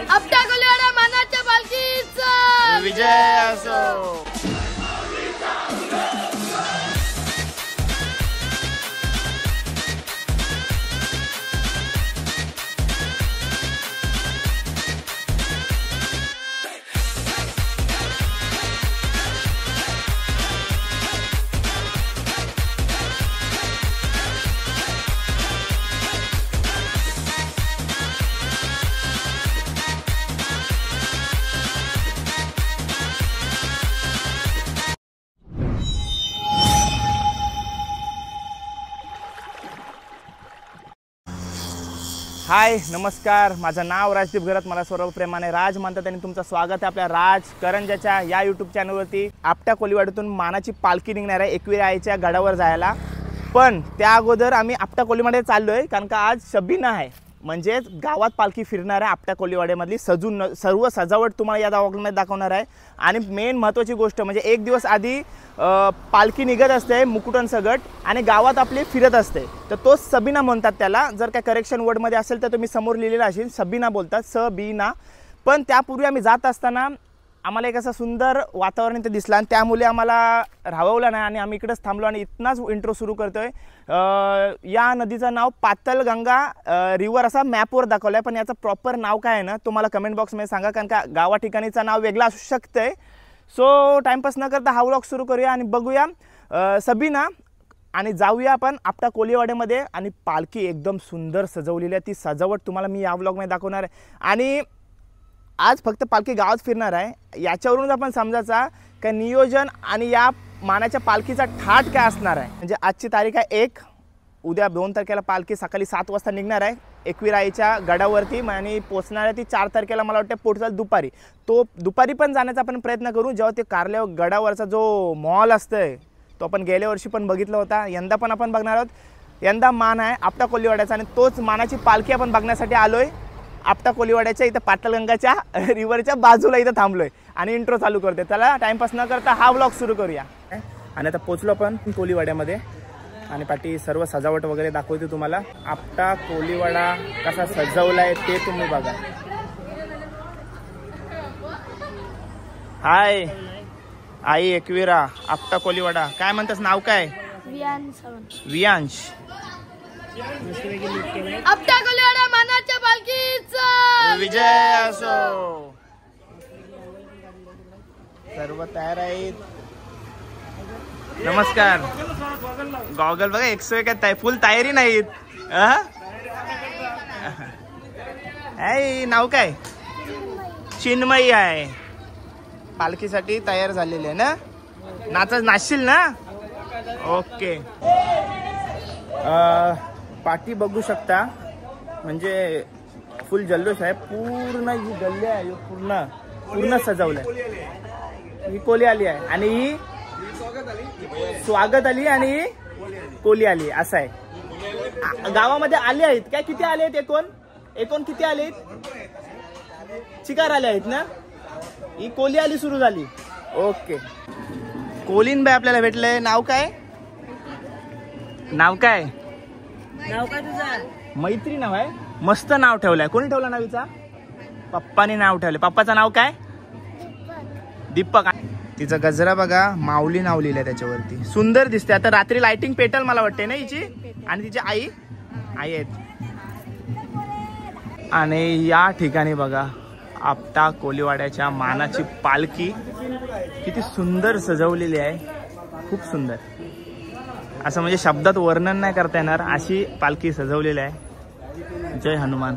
आपटा कोलीवाडा मानाच्या पालखीचा विजय असो। हाय नमस्कार, माझं नाव राजदीप घरत, मला सर्व प्रेमाने राज म्हणतात आणि तुमचं स्वागत आहे आपल्या राज करंजाच्या या यूट्यूब चॅनलवरती। आपटा कोलीवाड्यातून मानाची पालखी निघणार आहे एकविरा आईच्या गडावर जायला। पण त्या अगोदर आम्ही आपटा कोलीवाड्यात चाललोय कारण का आज शबीना आहे, म्हणजे गावात पालखी फिरणार आहे। आपटा कोलीवाड्यामधली सर्व सजावट तुम्हाला या व्लॉगमध्ये दाखवणार आहे। आणि मेन महत्त्वाची गोष्ट म्हणजे एक दिवस आधी पालखी निघत असते मुकुटन सगट आणि गावात आपली फिरत असते, तर तो सबीना म्हणतात त्याला। जर काय करेक्शन वर्डमध्ये असेल तर तुम्ही समोर लिहिलेलं असेल सबीना बोलतात, सबीना। पण त्यापूर्वी आम्ही जात असताना आम्हाला एक असं सुंदर वातावरण इथे दिसलं आणि त्यामुळे आम्हाला राहवलं नाही आणि आम्ही इकडेच थांबलो आणि इथनाच इंट्रो सुरू करतोय। या नदीचं नाव पातलगंगा रिव्हर असा मॅपवर दाखवलं आहे, पण याचं प्रॉपर नाव काय आहे ना तुम्हाला कमेंट बॉक्समध्ये सांगा, कारण का गावा ठिकाणीचं नाव वेगळं असू शकतंय। सो टाइमपास न करता हा व्लॉग सुरू करूया आणि बघूया सबीना आणि जाऊया आपण आपटा कोलीवाड्यामध्ये। आणि पालखी एकदम सुंदर सजवलेली आहे, ती सजावट तुम्हाला मी या व्लॉगमध्ये दाखवणार आहे। आणि आज फक्त पालखी गावात फिरणार आहे, याच्यावरूनच आपण समजायचा का नियोजन आणि या मानाच्या पालखीचा ठाट काय असणार आहे। म्हणजे आजची तारीख आहे 1, उद्या 2 तारखेला पालखी सकाळी 7 वाजता निघणार आहे एकविरा आईच्या गडावरती आणि पोचणार आहे ती 4 तारखेला मला वाटतं पोटचाल दुपारी। तो दुपारी पण जाण्याचा आपण प्रयत्न करू, जेव्हा ते कारल्या गडावरचा जो मॉल असतोय तो आपण गेल्या वर्षी पण बघितला होता, यंदा पण आपण बघणार आहोत। यंदा मान आहे आपटा कोलीवाड्याचा आणि तोच मानाची पालखी आपण बघण्यासाठी आलोय। आपटा कोलीवाड्याच्या इथं पाटलगंगाच्या रिव्हरच्या बाजूला इथं थांबलोय आणि इंट्रो चालू करते। त्याला टाइमपास न करता हा व्लॉग सुरू करूया। आणि आता पोचलो आपण कोलीवाड्यामध्ये आणि पाठी सर्व सजावट वगैरे दाखवते तुम्हाला। आपटा कोलीवाडा कसा सजवलाय ते तुम्ही बघा। हाय आई एकविरा आपटा कोलीवाडा, काय म्हणतेस नाव काय? वियांश। आपटा कोलीवाडा मानाच्या पालखीचा विजय असो। सर्व तयार आहेत। नमस्कार। गॉगल बघा 101 फुल तयारी नाहीत। नाव काय? चिन्मयी आहे, पालखीसाठी तयार झालेली आहे ना? नाचशील ना? ओके। पाठी बघू शकता, म्हणजे फुल जल्लोष आहे, पूर्ण ही गल्ली आहे पूर्ण सजवलंय। ही कोली आली आहे आणि ही स्वागत आली आणि ही कोली आली, असं आहे। गावामध्ये आले आहेत काय? किती आले आहेत एकूण किती आले आहेत? चिकार आले आहेत ना? ही कोली आली सुरू झाली। ओके, कोलीन बाई आपल्याला भेटले। नाव काय? नाव काय तुझं? मैत्री नाव आहे, मस्त नाव ठेवलंय। कोणी ठेवलं नावीचा? पप्पानी नाव ठेवले। पप्पाचं नाव काय? दीपक। तिचा गजरा बघा, माऊली नाव लिहिलंय त्याच्यावरती, सुंदर दिसते। आता रात्री लाइटिंग पेटल मला वाटते ना हिची। आणि तिची आई आहेत। आणि या ठिकाणी बघा आपटा कोलीवाड्याच्या मानाची पालखी किती सुंदर सजवलेली आहे, खूप सुंदर, असं म्हणजे शब्दात वर्णन नाही करता येणार अशी पालखी सजवलेली आहे। जय हनुमान।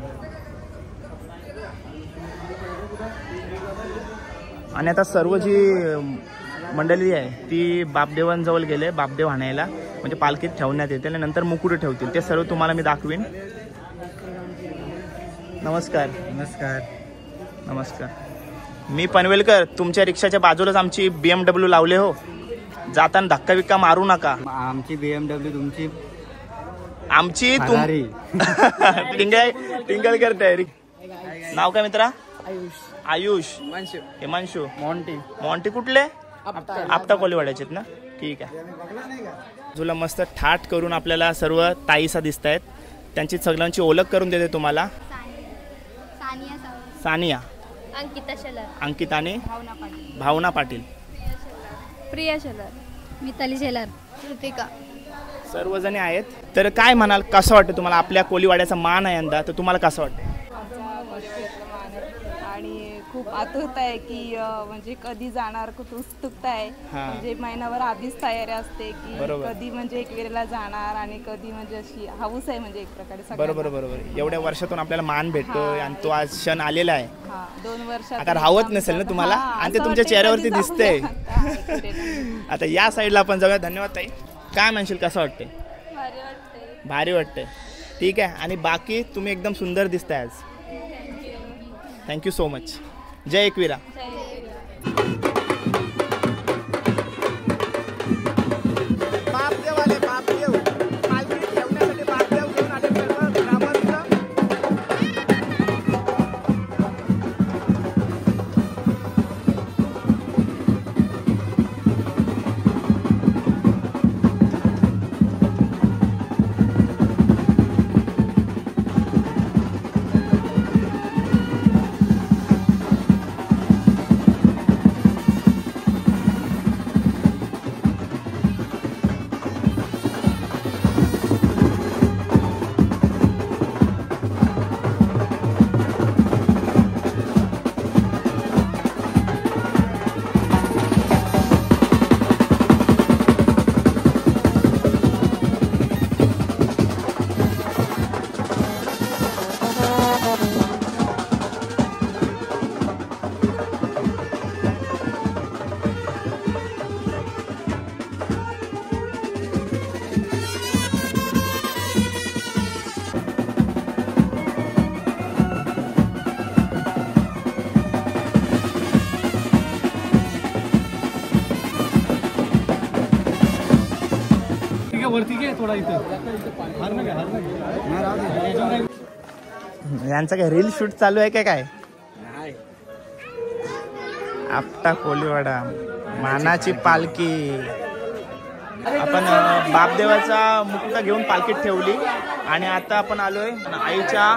आणि आता सर्व जी मंडळी आहे ती बापदेवांजवळ गेले, बापदेव आणायला, म्हणजे पालखीत ठेवण्यात येते आणि नंतर मुकुट ठेवतील, ते सर्व तुम्हाला मी दाखवीन। नमस्कार। नमस्कार नमस्कार। मी पनवेलकर, तुमच्या रिक्षाच्या बाजूलाच आमची BMW लावले हो, जाताना धक्का बिक्का मारू नका। आमची BMW तुमची आमची टिंगल करताय। नाव काय मित्रा? आयुष। हिमांशु। मॉन्टी कुठले? आपटा कोलीवाड्याचे ना? ठीक आहे। तुला मस्त ठाट करून आपल्याला सर्व ताईसा दिसत आहेत, त्यांची सगळ्यांची ओळख करून देते तुम्हाला। सानिया, अंकिता शेलार, अंकिता आणि भावना पाटील, भावना पाटील. प्रिया शेलार, मिताली शेलार, कृतिका. सर्वजणी आहेत. तर काय म्हणाल, कसं वाटतं तुम्हाला? आपल्या कोलीवाड्याचा मान आहे यंदा, तर तुम्हाला कसं वाटतं? आणि खूप आतुरता आहे की म्हणजे कधी जाणार, खूप उत्सुकता आहे. हा. म्हणजे महिनाभर आधीच तयारी असते की बरोबर. कधी म्हणजे एकविरेला जाणार आणि कधी म्हणजे अशी हाऊस आहे म्हणजे एक प्रकारे सगळ्यांना. बरोबर बरोबर. एवढ्या वर्षातून आपल्याला मान भेटतो हा. आणि तो आज क्षण आलेला आहे. हा 2 वर्षात आता राहत नसेल ना तुम्हाला? हा, आणि ते असं तुमच्या वाटतंय चेहऱ्यावरती कधी दिसतंय. जाऊया आता एकविरेला. आता या साईडला आपण जाऊया. धन्यवाद ताई. काय म्हणशील, कसं वाटते? भारी वाटतंय. भारी वाटते. ठीक आहे. आणि बाकी तुम्ही एकदम सुंदर दिसताय आज. Thank you so much. जय एकविरा. यांचं काय रील शूट चालू आहे काय? आपटा कोलीवाडा मानाची पालखी. आपण बापदेवाचा मुकुटा घेऊन पालखीत ठेवली आणि आता आपण आलोय आईच्या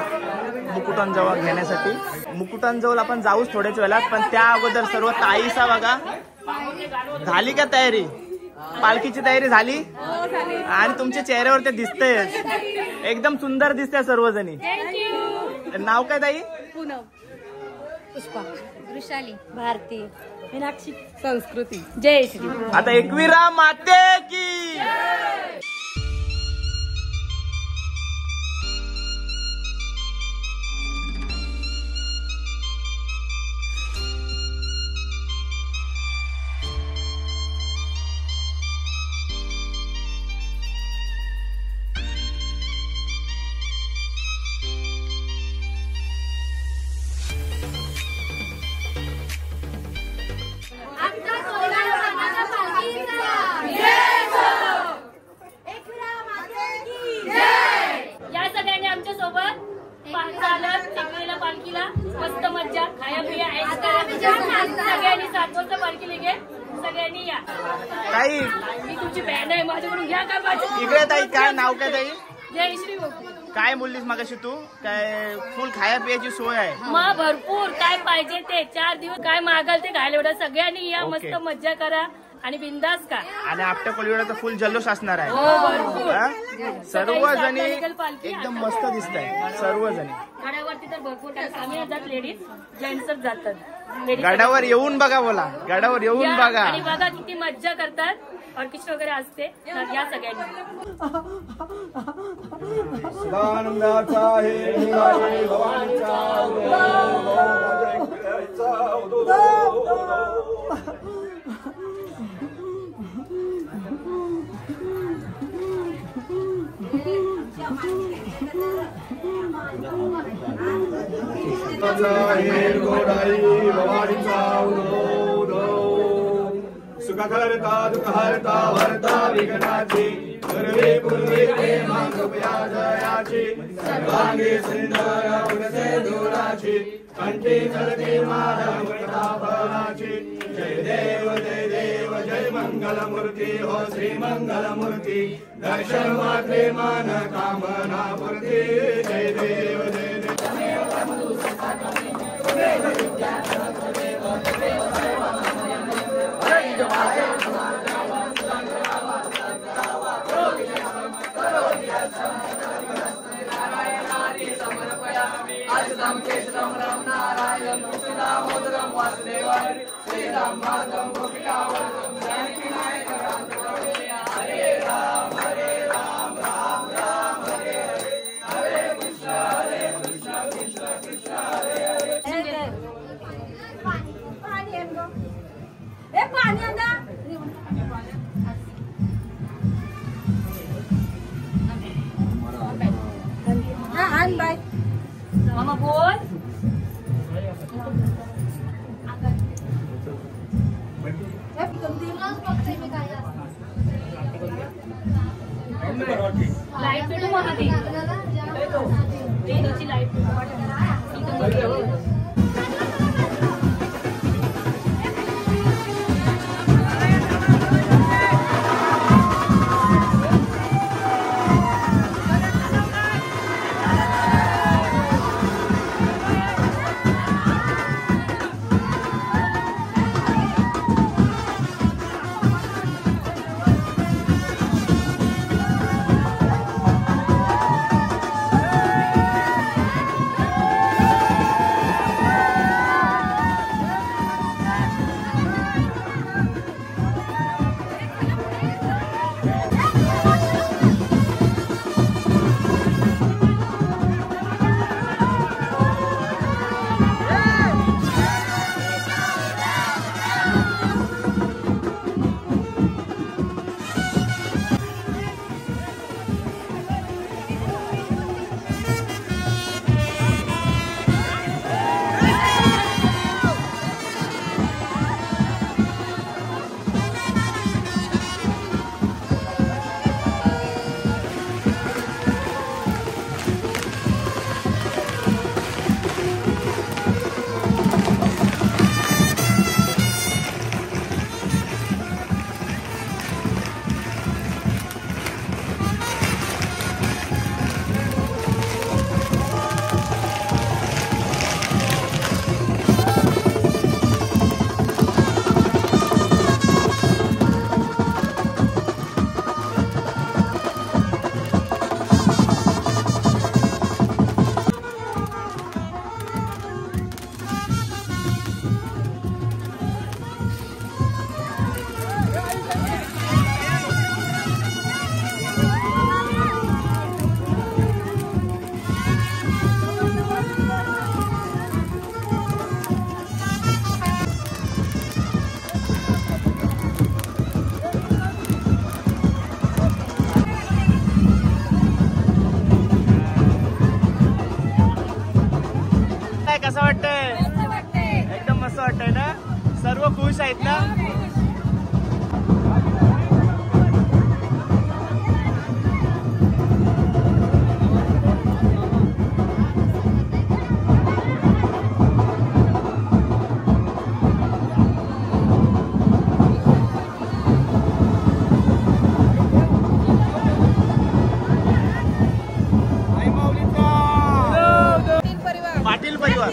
मुकुटांजवळ घेण्यासाठी. मुकुटांजवळ आपण जाऊच थोड्याच वेळात, पण त्या अगोदर सर्व ताईचा बघा. झाली का तयारी? पालखीची तयारी झाली? आणि तुमच्या चेहऱ्यावर ते दिसतंय, एकदम सुंदर दिसतंय सर्वजणी. नाव काय ताई? पूनम, पुष्पा, वृषाली, भारती, मीनाक्षी, संस्कृती. जय श्री. आता एकविरा माते की. पालखीला मस्त मज्जा, खाया पिया सगळ्यांनी 7 वर्ष पालखी घे, सगळ्यांनी या. ताई मी तुमची बँड आहे, माझ्याकडून घ्या काय पाहिजे. इकडे ताई, काय नाव काय ताई? जय श्री. काय बोललीस मगाशी तू? काय फुल खाया पियाची सोय आहे? मग भरपूर काय पाहिजे ते 4 दिवस काय मागाल ते खायला एवढं. सगळ्यांनी या, मस्त मज्जा करा आणि बिंदास का. आणि आपल्या कोलीवाड्याचा फुल जल्लोष असणार आहे. सर्वजणी एकदम मस्त दिसत आहे. सर्वजणी गडावरती तर भरपूर काय आम्ही जात, लेडीज जेंट्सच जातात. गडावर येऊन बघा, बोला गडावर येऊन बघा आणि बघा किती मज्जा करतात. ऑर्केस्ट्रा वगैरे असते, या सगळ्यांनी. सुखकर्ता दुःखहर्ता वर्ता विघ्नाची सर्वे पूर्वे प्रेमा कृपया जयाची सर्वांगी सुंदर गुणसे दूराची कंठी चलते माधव प्रतापनाची. जय देव जय मंगलमूर्ती हो श्री मंगलमूर्ती दर्शन मात्रे मान कामना पूर्ती. जय देव जय देव. मामा बोल. लाईट पेटू मला ती लाईट कसं वाटतंय? एकदम मस्त वाटतंय ना? सर्व खुश आहेत ना? पाटील परिवार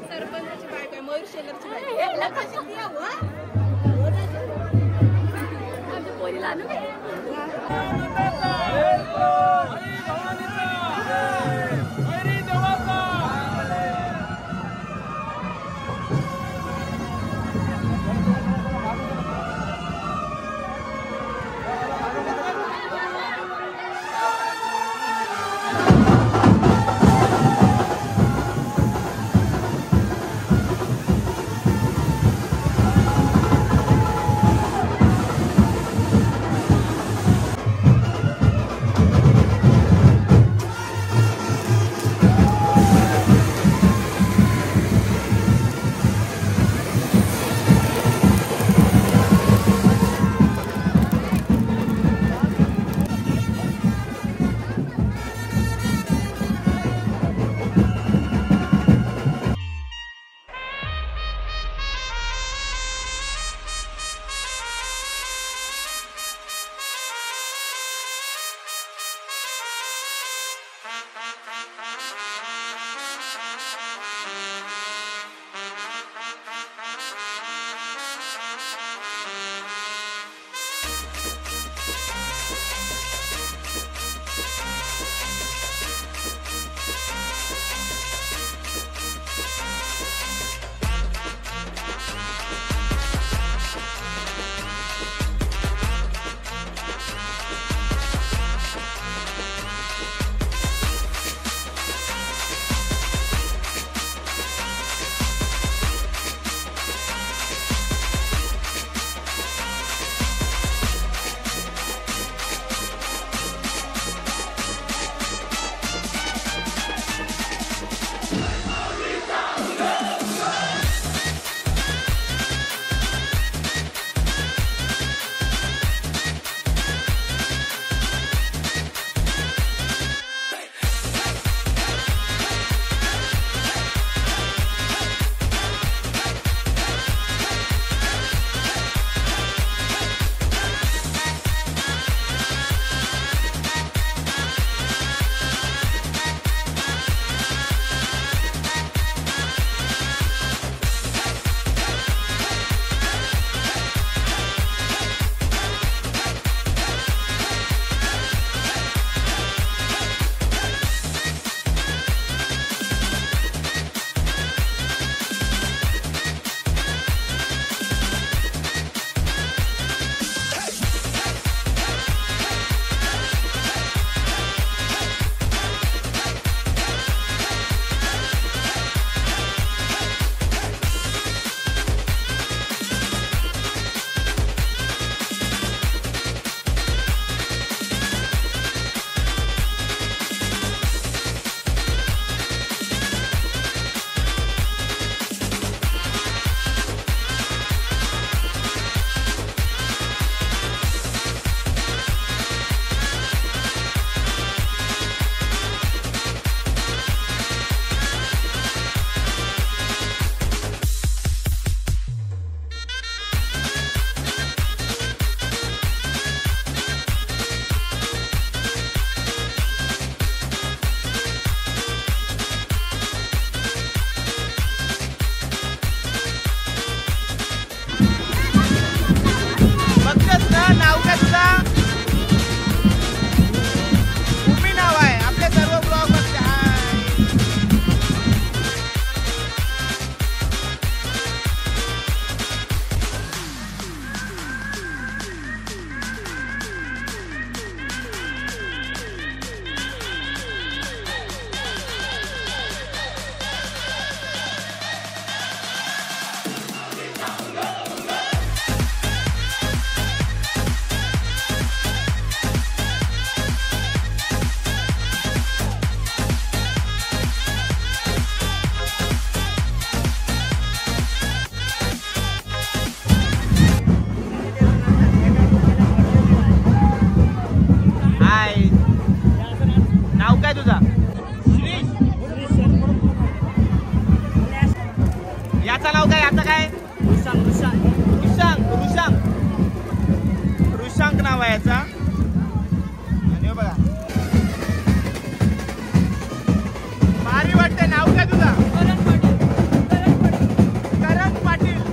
सरपंचाची बायको मयूर शेलरची बायको याचं नाव काय? याचं काय? ऋषांक नाव आहे याचा. आणि बघा भारी वाटते. नाव काय तुझं? करण पाटील.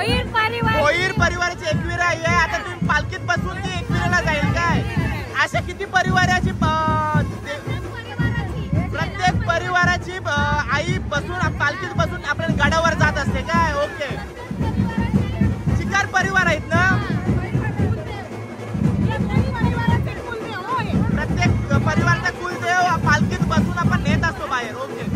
भोईर परिवाराची एकविरा आहे. आता तुम्ही पालखीत बसून ती एकविराला जाईल काय? अशा किती परिवाराची प्रत्येक परिवाराची आई बसून पालखीत बसून आपल्या गडावर जात असते काय? ओके. शिकार परिवार आहेत ना? प्रत्येक परिवाराचा कुलदेव पालखीत बसून आपण नेत असतो बाहेर. ओके.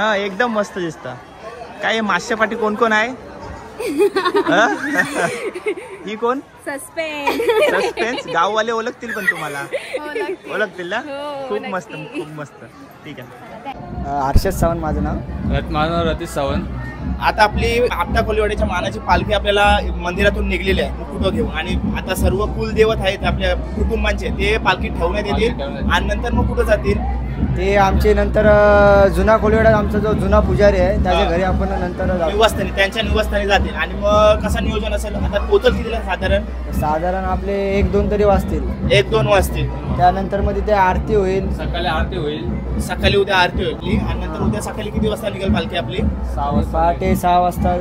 हा एकदम मस्त दिसतं. काय मागच्या पाठी कोण कोण आहे? ही कोण? सस्पेन्स. गाववाले ओळखतील पण तुम्हाला ओळखतील ना. खूप मस्त खूप मस्त. ठीक आहे. हर्षद सावंत माझं नाव. माझं नाव रतीश सावंत. आता आपली आपटा कोलीवाड्याच्या मानाची पालखी आपल्याला मंदिरातून निघलेली आहे मुकुट घेऊन आणि आता सर्व कुलदेवत आहेत आपल्या कुटुंबांचे ते पालखी ठेवण्यात येतील आणि नंतर मग कुठं जातील ते आमचे नंतर जुना कोलीवाडा आमचा जो जुना पुजारी आहे त्याच्या घरी आपण नंतर निवासस्थानी त्यांच्या निवासस्थानी जातील. आणि मग कसं नियोजन असेल आता पोहोचल कितीला साधारण आपले 1-2 तरी वाजतील. 1-2 वाजतील. त्यानंतर मध्ये ते आरती होईल. सकाळी आरती होईल. सकाळी उद्या आरती होईल आणि नंतर उद्या सकाळी किती वाजता निघेल पालखी आपली? 6 वाजता. पहाटे 6 वाजता.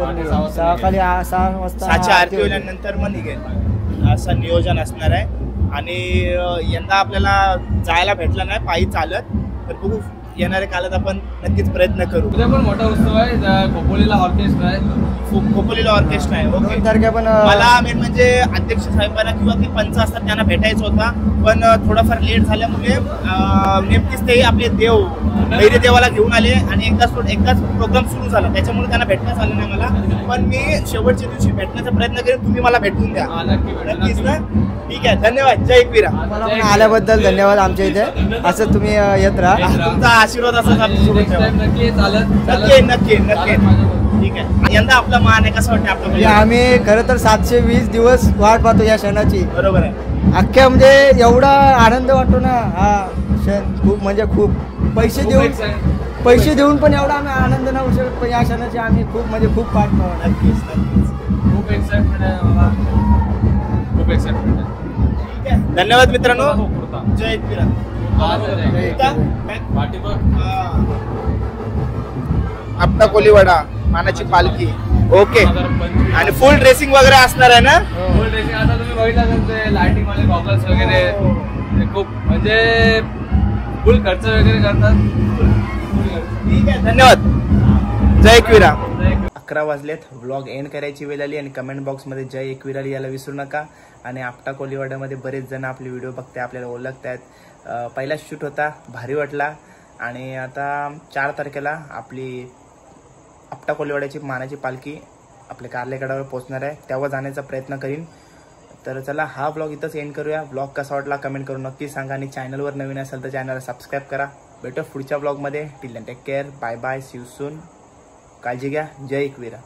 सकाळी 6 वाजता आरती होईल आणि नंतर मग निघेल असं नियोजन असणार आहे. आणि यंदा आपल्याला जायला भेटलं नाही पायी चालत तर बघू येणाऱ्या काळात आपण नक्कीच प्रयत्न करू. उद्या पण मोठा उत्सव आहे. खोपोलीला ऑर्केस्ट्रा आहे. खोपोलीला ऑर्केस्ट्रा आहे. ओके. 2 तारखे पण मला मेन म्हणजे अध्यक्ष साहेबांना किंवा ते पंच असतात त्यांना भेटायचं होता पण थोडाफार लेट झाल्यामुळे नेमकीच ते आपले देव मैरी देवाला घेऊन आले आणि एकदाच प्रोग्राम सुरू झाला त्याच्यामुळे त्यांना भेटण्यास आलं नाही मला. पण मी शेवटच्या दिवशी भेटण्याचा प्रयत्न करेन. तुम्ही मला भेटून द्या नक्कीच ना. ठीक आहे. धन्यवाद. जय एकविरा. मला पण आल्याबद्दल धन्यवाद. आमच्या इथे असं तुम्ही येत राहा. तुमचा आशीर्वाद असा नक्की नक्की नक्की नक्की. ठीक आहे. यंदा आपला मान आहे कसं वाटतं म्हणजे आपलं? आम्ही खरं तर 720 दिवस वाट पाहतो या क्षणाची. बरोबर आहे. अख्ख्या म्हणजे एवढा आनंद वाटतो ना हा क्षण. खूप म्हणजे खूप पैसे देऊन पण एवढा आम्ही आनंद नाही होऊ शकत. पण या क्षणाची आम्ही खूप म्हणजे खूप पाठ पाहतो. नक्कीच नक्कीच. खूप एक्साइटमेंट आहे मला. खूप एक्साइटमेंट आहे. ठीक आहे. धन्यवाद मित्रांनो. जय एकविरा. आपटा कोलीवाडा मानाची पालखी. ओके. आणि फुल ड्रेसिंग वगैरे असणार आहे ना? फुल ड्रेसिंग आता तुम्ही बघितलं असेल ते लाइटिंग वाले गॉगल्स वगैरे ते खूप म्हणजे फुल खर्च वगैरे करतात. ठीक आहे. धन्यवाद. जय एकविरा. 11 वाजलेत. व्लॉग एंड करायची वेळ आली आणि कमेंट बॉक्समध्ये जय एकविरा लिहायला विसरू नका. आणि आपटा कोलीवाड्यामध्ये बरेच जण आपले व्हिडिओ बघते आपल्याला ओळखत आहेत. पहिला शूट होता भारी वाटला. आणि आता 4 तारखेला आपली आपटा कोलीवाड्याची मानाची पालखी आपल्या कार्लेगडावर पोहोचणार आहे तेव्हा जाण्याचा प्रयत्न करीन. तर चला हा व्लॉग इथंच एंड करूया. व्लॉग कसा वाटला कमेंट करून नक्की सांगा. आणि चॅनलवर नवीन असेल तर चॅनलला सबस्क्राईब करा. भेटू पुढच्या व्लॉगमध्ये. Till then take care. Bye bye. See you soon. काळजी घ्या. जय एकविरा.